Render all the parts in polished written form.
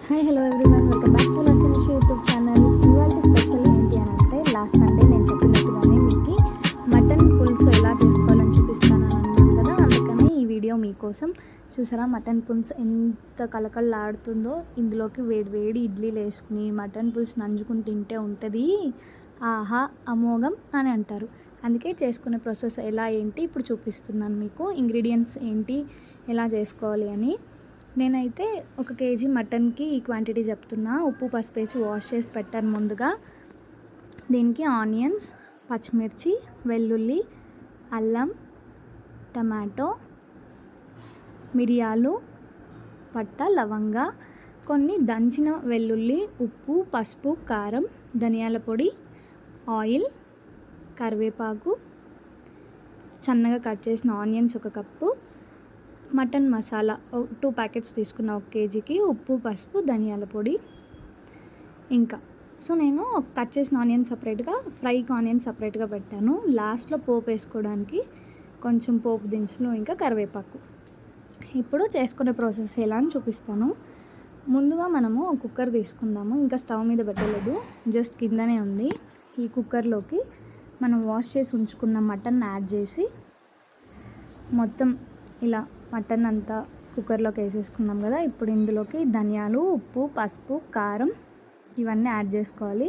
Hi hello everyone, welcome back to లసినిష్ YouTube channel. ఇవాళ special ఏంటి అని అంటే, లాస్ట్ సండే నేను చెప్పినట్టుగానే మీకు మటన్ పులుసు ఎలా చేసుకోవాలని చూపిస్తానని అన్నాను కదా. అందుకని ఈ వీడియో మీకోసం. చూసారా మటన్ పులుసు ఎంత కలకలలాడుతుందో. ఇందులోకి వేడి వేడి ఇడ్లీలు వేసుకుని మటన్ పులుసు నంజుకుని తింటే ఉంటుంది ఆహా అమోఘం అని అంటారు. అందుకే చేసుకునే ప్రాసెస్ ఎలా ఏంటి ఇప్పుడు చూపిస్తున్నాను మీకు. ఇంగ్రీడియంట్స్ ఏంటి, ఎలా చేసుకోవాలి అని. నేనైతే 1 kg మటన్కి ఈ క్వాంటిటీ చెప్తున్నా. ఉప్పు పసుపు వేసి వాష్ చేసి పెట్టాను ముందుగా. దీనికి ఆనియన్స్, పచ్చిమిర్చి, వెల్లుల్లి, అల్లం, టమాటో, మిరియాలు, పట్ట, లవంగ, కొన్ని దంచిన వెల్లుల్లి, ఉప్పు, పసుపు, కారం, ధనియాల పొడి, ఆయిల్, కరివేపాకు, సన్నగా కట్ చేసిన onions 1 cup, mutton masala 2 packets తీసుకున్న 1 kgకి, ఉప్పు, పసుపు, ధనియాల పొడి. ఇంకా నేను కట్ చేసిన ఆనియన్ సపరేట్గా, ఫ్రైకి ఆనియన్ సపరేట్గా పెట్టాను. లాస్ట్లో పోపు వేసుకోవడానికి కొంచెం పోపు దినుసులు, ఇంకా కరివేపాకు. ఇప్పుడు చేసుకునే ప్రాసెస్ ఎలా అని చూపిస్తాను. ముందుగా మనము కుక్కర్ తీసుకుందాము. ఇంకా స్టవ్ మీద పెట్టలేదు, జస్ట్ కిందనే ఉంది. ఈ కుక్కర్లోకి మనం వాష్ చేసి ఉంచుకున్న మటన్ యాడ్ చేసి మొత్తం ఇలా మటన్ అంతా కుక్కర్లోకి వేసేసుకున్నాం కదా. ఇప్పుడు ఇందులోకి ధనియాలు, ఉప్పు, పసుపు, కారం ఇవన్నీ యాడ్ చేసుకోవాలి.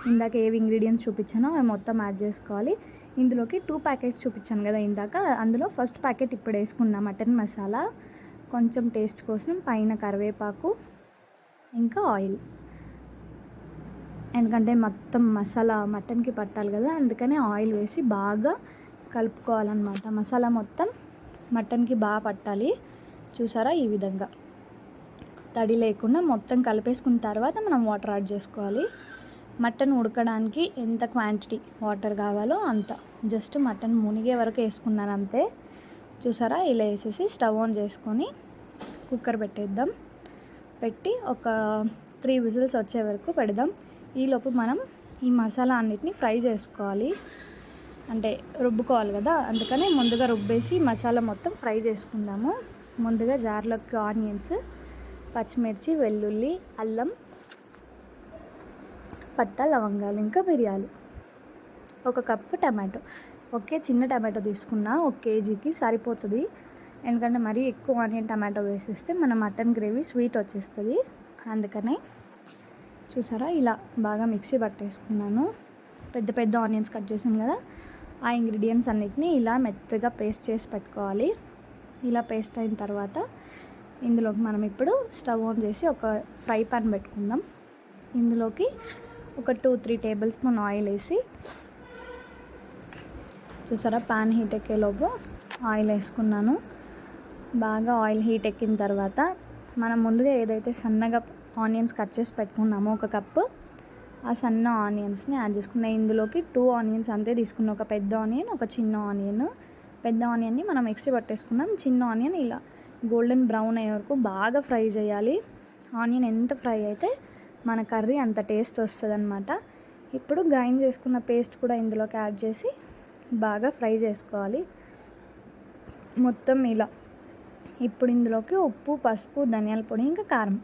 ఇందాక ఏవి ఇంగ్రీడియంట్స్ చూపించానో అవి మొత్తం యాడ్ చేసుకోవాలి. ఇందులోకి 2 ప్యాకెట్స్ చూపించాను కదా ఇందాక, అందులో ఫస్ట్ ప్యాకెట్ ఇప్పుడు వేసుకున్నా మటన్ మసాలా. కొంచెం టేస్ట్ కోసం పైన కరివేపాకు, ఇంకా ఆయిల్. ఎందుకంటే మొత్తం మసాలా మటన్కి పట్టాలి కదా, అందుకని ఆయిల్ వేసి బాగా కలుపుకోవాలన్నమాట. మసాలా మొత్తం మటన్కి బాగా పట్టాలి. చూసారా, ఈ విధంగా తడి లేకుండా మొత్తం కలిపేసుకున్న తర్వాత మనం వాటర్ యాడ్ చేసుకోవాలి. మటన్ ఉడకడానికి ఎంత క్వాంటిటీ వాటర్ కావాలో అంత, జస్ట్ మటన్ మునిగే వరకు వేసుకున్నాను అంతే. చూసారా, ఇలా వేసేసి స్టవ్ ఆన్ చేసుకొని కుక్కర్ పెట్టేద్దాం. పెట్టి ఒక 3 విజిల్స్ వచ్చే వరకు పెడదాం. ఈలోపు మనం ఈ మసాలా అన్నిటిని ఫ్రై చేసుకోవాలి, అంటే రుబ్బుకోవాలి కదా. అందుకని ముందుగా రుబ్బేసి మసాలా మొత్తం ఫ్రై చేసుకుందాము. ముందుగా జార్లోకి ఆనియన్స్, పచ్చిమిర్చి, వెల్లుల్లి, అల్లం, పట్ట, లవంగాలు, ఇంకా మిరియాలు, 1 కప్పు టమాటో. చిన్న టమాటో తీసుకున్నా 1 kgకి సరిపోతుంది. ఎందుకంటే మరీ ఎక్కువ ఆనియన్ టమాటో వేసేస్తే మన మటన్ గ్రేవీ స్వీట్ వచ్చేస్తుంది. అందుకనే చూసారా, ఇలా బాగా మిక్సీ పట్టేసుకున్నాను. పెద్ద పెద్ద ఆనియన్స్ కట్ చేసాను కదా, ఆ ఇంగ్రీడియంట్స్ అన్నిటిని ఇలా మెత్తగా పేస్ట్ చేసి పెట్టుకోవాలి. ఇలా పేస్ట్ అయిన తర్వాత ఇందులోకి మనం ఇప్పుడు స్టవ్ ఆన్ చేసి ఒక ఫ్రై పాన్ పెట్టుకుందాం. ఇందులోకి ఒక 2-3 టేబుల్ స్పూన్ ఆయిల్ వేసి, చూసారా పాన్ హీట్ ఎక్కేలోపు ఆయిల్ వేసుకున్నాను. బాగా ఆయిల్ హీట్ ఎక్కిన తర్వాత మనం ముందుగా ఏదైతే సన్నగా ఆనియన్స్ కట్ చేసి పెట్టుకున్నామో 1 కప్పు, ఆ సన్న ఆనియన్స్ని యాడ్ చేసుకున్నాను. ఇందులోకి 2 ఆనియన్స్ అంతే తీసుకున్న, ఒక పెద్ద ఆనియన్, ఒక చిన్న ఆనియన్. పెద్ద ఆనియన్ని మనం మిక్సీ పట్టేసుకున్నాం. చిన్న ఆనియన్ ఇలా గోల్డెన్ బ్రౌన్ అయ్యే వరకు బాగా ఫ్రై చేయాలి. ఆనియన్ ఎంత ఫ్రై అయితే మన కర్రీ అంత టేస్ట్ వస్తుంది అన్నమాట. ఇప్పుడు గ్రైండ్ చేసుకున్న పేస్ట్ కూడా ఇందులోకి యాడ్ చేసి బాగా ఫ్రై చేసుకోవాలి మొత్తం ఇలా. ఇప్పుడు ఇందులోకి ఉప్పు, పసుపు, ధనియాల పొడి, ఇంకా కారం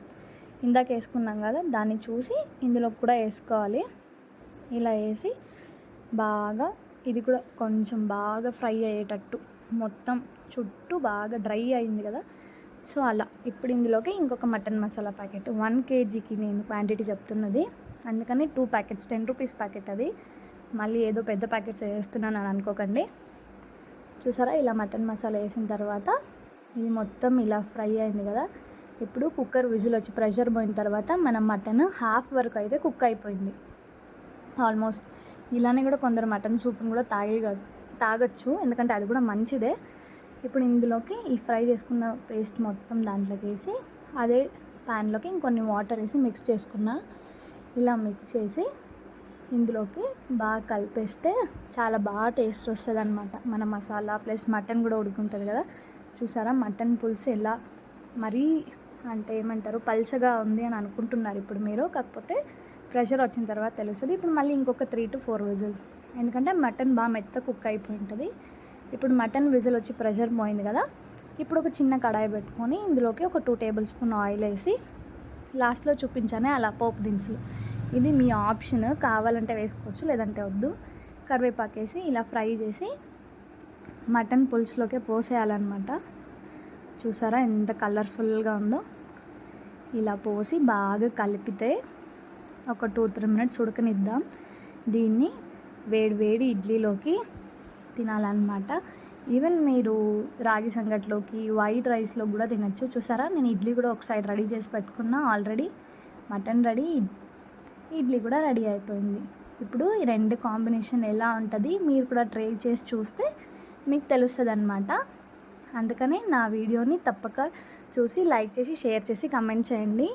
ఇందాక వేసుకున్నాం కదా, దాన్ని చూసి ఇందులో కూడా వేసుకోవాలి. ఇలా వేసి బాగా ఇది కూడా కొంచెం బాగా ఫ్రై అయ్యేటట్టు మొత్తం చుట్టూ బాగా డ్రై అయింది కదా. సో అలా ఇప్పుడు ఇందులోకి ఇంకొక మటన్ మసాలా ప్యాకెట్, 1 kgకి నేను క్వాంటిటీ చెప్తున్నది, అందుకని 2 ప్యాకెట్స్, 10 రూపీస్ ప్యాకెట్ అది. మళ్ళీ ఏదో పెద్ద ప్యాకెట్స్ వేస్తున్నాను అని అనుకోకండి. చూసారా, ఇలా మటన్ మసాలా వేసిన తర్వాత ఇది మొత్తం ఇలా ఫ్రై అయింది కదా. ఇప్పుడు కుక్కర్ విజిల్ వచ్చి ప్రెషర్ పోయిన తర్వాత మన మటన్ హాఫ్ వరకు అయితే కుక్ అయిపోయింది ఆల్మోస్ట్. ఇలానే కూడా కొందరు మటన్ సూప్ని కూడా తాగొచ్చు, ఎందుకంటే అది కూడా మంచిదే. ఇప్పుడు ఇందులోకి ఈ ఫ్రై చేసుకున్న పేస్ట్ మొత్తం దాంట్లోకి వేసి అదే ప్యాన్లోకి ఇంకొన్ని వాటర్ వేసి మిక్స్ చేసుకున్నా. ఇలా మిక్స్ చేసి ఇందులోకి బాగా కలిపేస్తే చాలా బాగా టేస్ట్ వస్తుంది అన్నమాట. మన మసాలా ప్లస్ మటన్ కూడా ఉడుకుంటుంది కదా. చూసారా, మటన్ పులుసు ఎలా మరీ అంటే ఏమంటారు పల్చగా ఉంది అని అనుకుంటున్నారు ఇప్పుడు మీరు, కాకపోతే ప్రెషర్ వచ్చిన తర్వాత తెలుస్తుంది. ఇప్పుడు మళ్ళీ ఇంకొక 3 to 4 విజిల్స్, ఎందుకంటే మటన్ బాగా మెత్త కుక్ అయిపోయి ఉంటుంది. ఇప్పుడు మటన్ విజిల్ వచ్చి ప్రెషర్ పోయింది కదా. ఇప్పుడు ఒక చిన్న కడాయి పెట్టుకొని ఇందులోకి ఒక 2 టేబుల్ స్పూన్ ఆయిల్ వేసి లాస్ట్లో చూపించానే అలా పోపు దినుసులు. ఇది మీ ఆప్షన్, కావాలంటే వేసుకోవచ్చు లేదంటే వద్దు. కరివేపాకు వేసి ఇలా ఫ్రై చేసి మటన్ పులుసులోకే పోసేయాలన్నమాట. చూసారా ఎంత కలర్ఫుల్గా ఉందో. ఇలా పోసి బాగా కలిపితే ఒక 2-3 మినిట్స్ ఉడకనిద్దాం. దీన్ని వేడి వేడి ఇడ్లీలోకి తినాలన్నమాట. ఈవెన్ మీరు రాగి సంగట్లోకి, వైట్ రైస్లో కూడా తినచ్చు. చూసారా నేను ఇడ్లీ కూడా ఒక సైడ్ రెడీ చేసి పెట్టుకున్నా ఆల్రెడీ. మటన్ రెడీ, ఇడ్లీ కూడా రెడీ అయిపోయింది. ఇప్పుడు ఈ 2 కాంబినేషన్ ఎలా ఉంటుంది మీరు కూడా ట్రై చేసి చూస్తే మీకు తెలుస్తుంది అన్నమాట. అందుకనే నా వీడియోని తప్పక చూసి లైక్ చేసి, షేర్ చేసి, కమెంట్ చేయండి.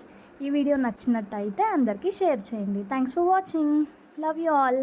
ఈ వీడియో నచ్చినట్టయితే అందరికీ షేర్ చేయండి. Thanks for watching. Love you all.